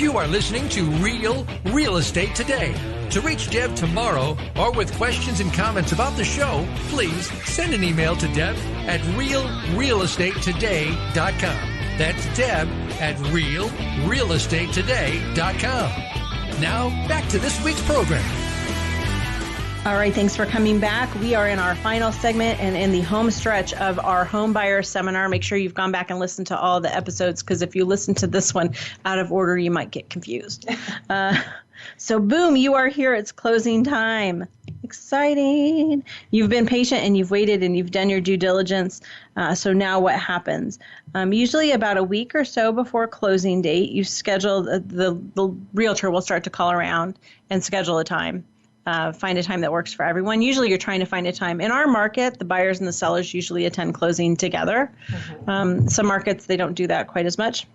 You are listening to Real Estate Today. To reach Deb tomorrow or with questions and comments about the show, please send an email to Deb at realrealestatetoday.com. That's Deb at realrealestatetoday.com. Now, back to this week's program. All right, thanks for coming back. We are in our final segment and in the home stretch of our home buyer seminar. Make sure you've gone back and listened to all the episodes, because if you listen to this one out of order, you might get confused. So boom, you are here. It's closing time. Exciting. You've been patient and you've waited and you've done your due diligence. So now what happens? Usually about a week or so before closing date, you schedule, the realtor will start to call around and schedule a time. Find a time that works for everyone. Usually you're trying to find a time. In our market, the buyers and the sellers usually attend closing together. Mm-hmm. Some markets, they don't do that quite as much.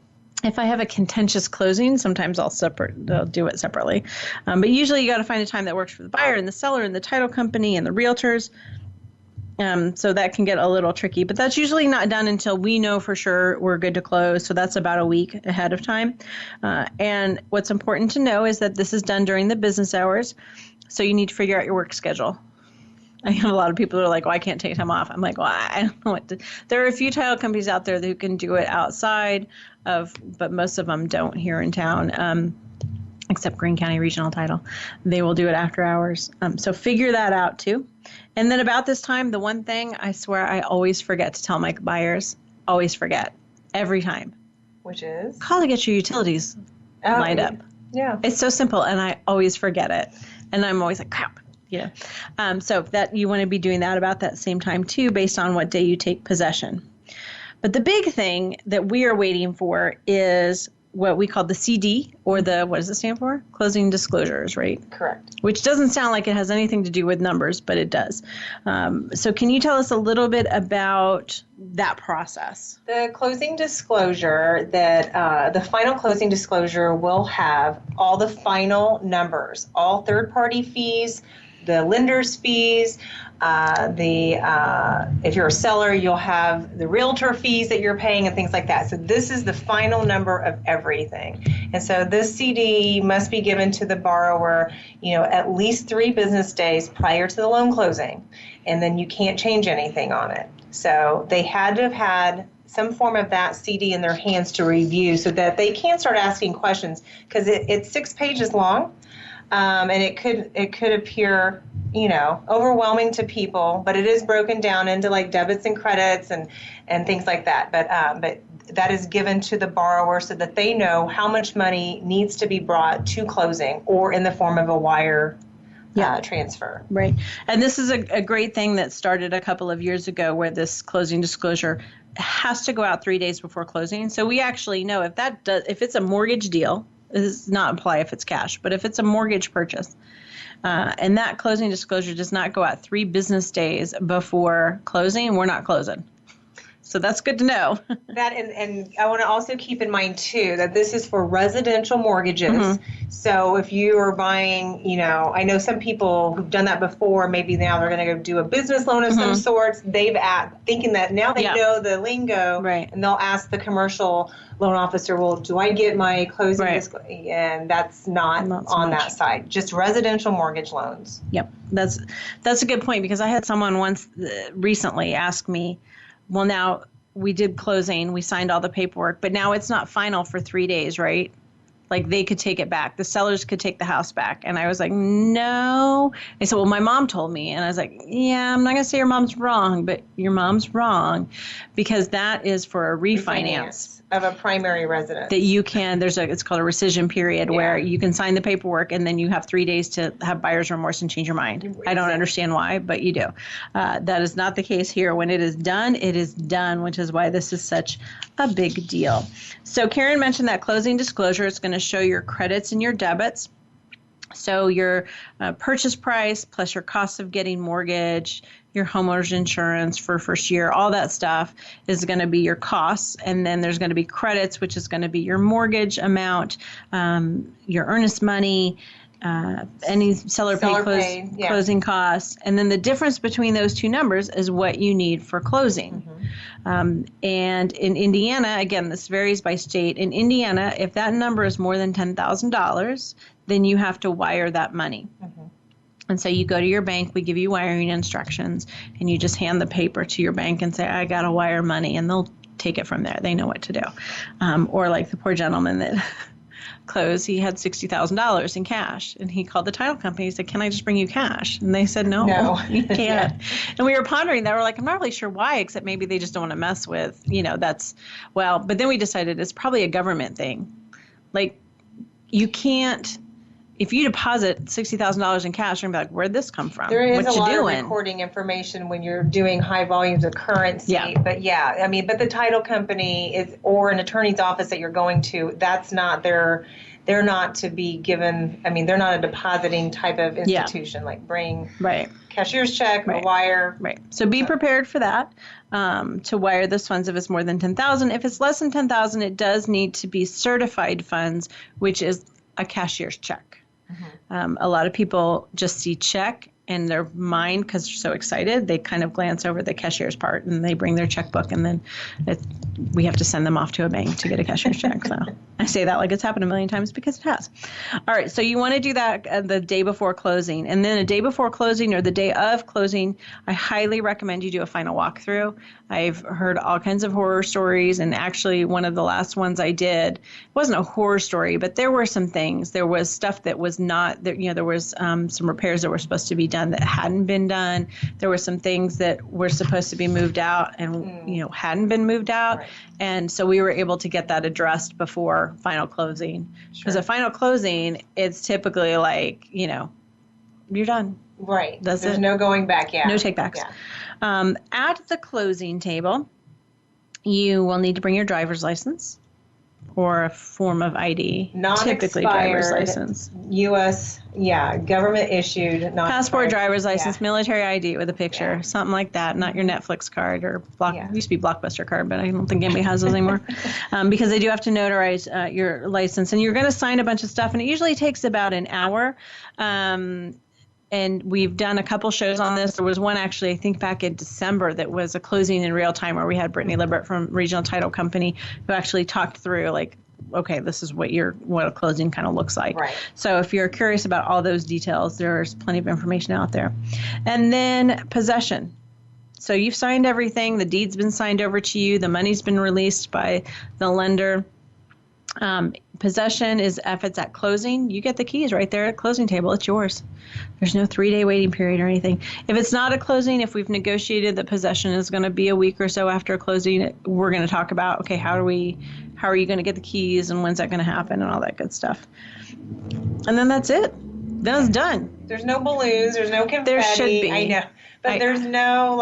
If I have a contentious closing, sometimes I'll do it separately. But usually you got to find a time that works for the buyer and the seller and the title company and the realtors. So that can get a little tricky, but that's usually not done until we know for sure we're good to close. So that's about a week ahead of time. And what's important to know is that this is done during the business hours. So you need to figure out your work schedule. I have a lot of people who are like, well, I can't take time off. I'm like, well, I don't know what to. There are a few title companies out there who can do it outside of, but most of them don't here in town, except Greene County Regional Title. They will do it after hours. So figure that out too. And then about this time, the one thing I swear I always forget to tell my buyers, always forget, every time. Which is? Call to get your utilities lined up. Yeah. It's so simple, and I always forget it. And I'm always like, crap. So that you want to be doing that about that same time too, based on what day you take possession. But the big thing that we are waiting for is what we call the CD, or what does it stand for? Closing disclosures, right? Correct. Which doesn't sound like it has anything to do with numbers, but it does. So can you tell us a little bit about that process? The closing disclosure, the final closing disclosure will have all the final numbers, all third-party fees, the lender's fees, if you're a seller, you'll have the realtor fees that you're paying and things like that. So this is the final number of everything. And so this CD must be given to the borrower, at least 3 business days prior to the loan closing. And then you can't change anything on it. So they had to have had some form of that CD in their hands to review so that they can start asking questions, because it's 6 pages long. And it could appear, overwhelming to people, but it is broken down into like debits and credits and things like that. But that is given to the borrower so that they know how much money needs to be brought to closing, or in the form of a wire transfer. Right. And this is a great thing that started a couple of years ago, where this closing disclosure has to go out 3 days before closing. So we actually know if it's a mortgage deal. This does not apply if it's cash, but if it's a mortgage purchase, and that closing disclosure does not go out 3 business days before closing, we're not closing. So that's good to know. That and I want to also keep in mind too that this is for residential mortgages. Mm-hmm. So if you are buying, I know some people who've done that before. Maybe now they're going to go do a business loan of some sorts. They've thinking that now they know the lingo, right? And they'll ask the commercial loan officer, "Well, do I get my closing?" Right. And that's not on that side. Just residential mortgage loans. Yep, that's a good point, because I had someone once recently ask me, well, now we did closing, we signed all the paperwork, but now it's not final for 3 days, right? Like they could take it back. The sellers could take the house back. And I was like, no. They said, well, my mom told me. And I was like, yeah, I'm not going to say your mom's wrong, but your mom's wrong, because that is for a refinance of a primary residence. That you can, it's called a rescission period, where you can sign the paperwork and then you have 3 days to have buyer's remorse and change your mind. Exactly. I don't understand why, but you do. That is not the case here. When it is done, which is why this is such a big deal. So Karen mentioned that closing disclosure is going to show your credits and your debits. So your purchase price plus your cost of getting mortgage, your homeowner's insurance for first year, all that stuff is going to be your costs. And then there's going to be credits, which is going to be your mortgage amount, your earnest money, any seller paid closing costs. And then the difference between those two numbers is what you need for closing. And in Indiana, again, this varies by state. In Indiana, if that number is more than $10,000, then you have to wire that money. And so you go to your bank, we give you wiring instructions, and you just hand the paper to your bank and say, I got to wire money, and they'll take it from there. They know what to do. Or like the poor gentleman that closed, he had $60,000 in cash, and he called the title company. He said, can I just bring you cash? And they said, no. You can't. Yeah. And we were pondering that. We're like, I'm not really sure why, except maybe they just don't want to mess with, but then we decided it's probably a government thing. Like, you can't, if you deposit $60,000 in cash, you're going to be like, where'd this come from? There is a lot of recording information when you're doing high volumes of currency. Yeah. But but the title company is, or an attorney's office that you're going to, that's not they're not to be given, they're not a depositing type of institution, like bring cashier's check or wire. Right. So be prepared for that, to wire those funds if it's more than $10,000. If it's less than $10,000, it does need to be certified funds, which is a cashier's check. A lot of people just see check in their mind because they're so excited. They kind of glance over the cashier's part and they bring their checkbook, and then we have to send them off to a bank to get a cashier's check. So I say that like it's happened a million times because it has. All right. So you want to do that the day before closing. And then a day before closing or the day of closing, I highly recommend you do a final walkthrough. I've heard all kinds of horror stories, and actually one of the last ones I did, it wasn't a horror story, but there were some things. There was stuff that was not, there was some repairs that were supposed to be done that hadn't been done. There were some things that were supposed to be moved out and, hadn't been moved out. Right. And so we were able to get that addressed before final closing. Because at final closing, it's typically like, you're done. Right. There's no going back. Yeah. No takebacks. Yeah. At the closing table, you will need to bring your driver's license or a form of ID. Typically driver's license. U.S. Government issued. Passport, driver's license, military ID with a picture, something like that. Not your Netflix card or it used to be Blockbuster card, but I don't think anybody has those anymore. Because they do have to notarize your license, and you're going to sign a bunch of stuff, and it usually takes about an hour. And we've done a couple shows on this. There was one actually, I think back in December, that was a closing in real time where we had Brittany Libert from Regional Title Company who actually talked through like, okay, this is what a closing kind of looks like. Right. So if you're curious about all those details, there's plenty of information out there. And then possession. So you've signed everything. The deed's been signed over to you. The money's been released by the lender. Possession is if it's at closing, you get the keys right there at closing table. It's yours. There's no 3-day waiting period or anything. If it's not a closing, if we've negotiated that possession is going to be a week or so after a closing, we're going to talk about, okay, how are you going to get the keys and when's that going to happen and all that good stuff. And then that's it. Then it's done. There's no balloons. There's no confetti. There should be. I know. But there's no,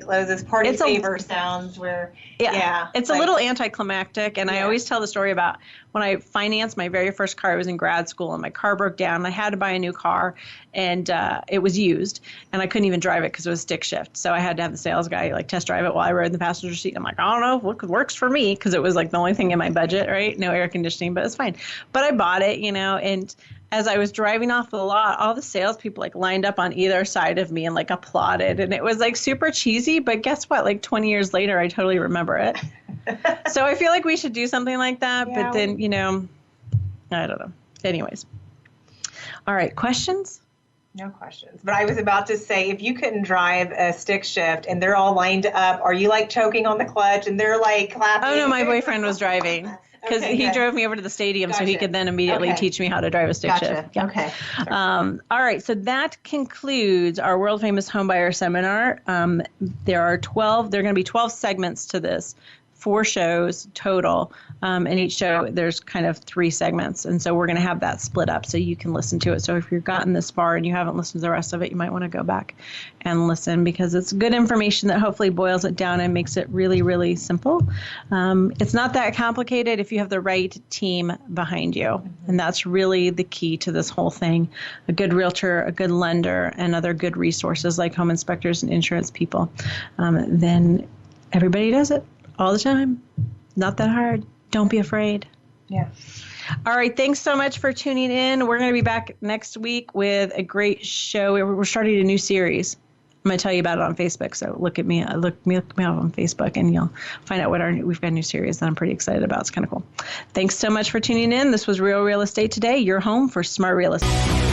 those party favor sounds where, It's a little anticlimactic, and I always tell the story about when I financed my very first car. I was in grad school, and my car broke down, and I had to buy a new car, and it was used, and I couldn't even drive it because it was stick shift. So I had to have the sales guy, test drive it while I rode in the passenger seat. I'm like, I don't know what works for me, because it was, the only thing in my budget, right? No air conditioning, but it's fine. But I bought it, and as I was driving off the lot, all the salespeople lined up on either side of me and applauded. And it was super cheesy, but guess what? 20 years later, I totally remember it. So I feel like we should do something like that. Yeah. But then, I don't know. Anyways. All right. Questions? No questions. But I was about to say, if you couldn't drive a stick shift and they're all lined up, are you choking on the clutch and they're clapping? Oh, no, my boyfriend was driving. Because he drove me over to the stadium so he could then immediately teach me how to drive a stick shift. Yeah. Okay. All right. So that concludes our world famous homebuyer seminar. There are going to be 12 segments to this. 4 shows total. In each show, there's kind of 3 segments. And so we're going to have that split up so you can listen to it. So if you've gotten this far and you haven't listened to the rest of it, you might want to go back and listen because it's good information that hopefully boils it down and makes it really, really simple. It's not that complicated if you have the right team behind you. Mm-hmm. And that's really the key to this whole thing. A good realtor, a good lender, and other good resources like home inspectors and insurance people. Then everybody does it. All the time. Not that hard. Don't be afraid. Yeah. All right. Thanks so much for tuning in. We're going to be back next week with a great show. We're starting a new series. I'm going to tell you about it on Facebook. So look me up on Facebook, and you'll find out we've got a new series that I'm pretty excited about. It's kind of cool. Thanks so much for tuning in. This was Real Estate Today, your home for smart real estate.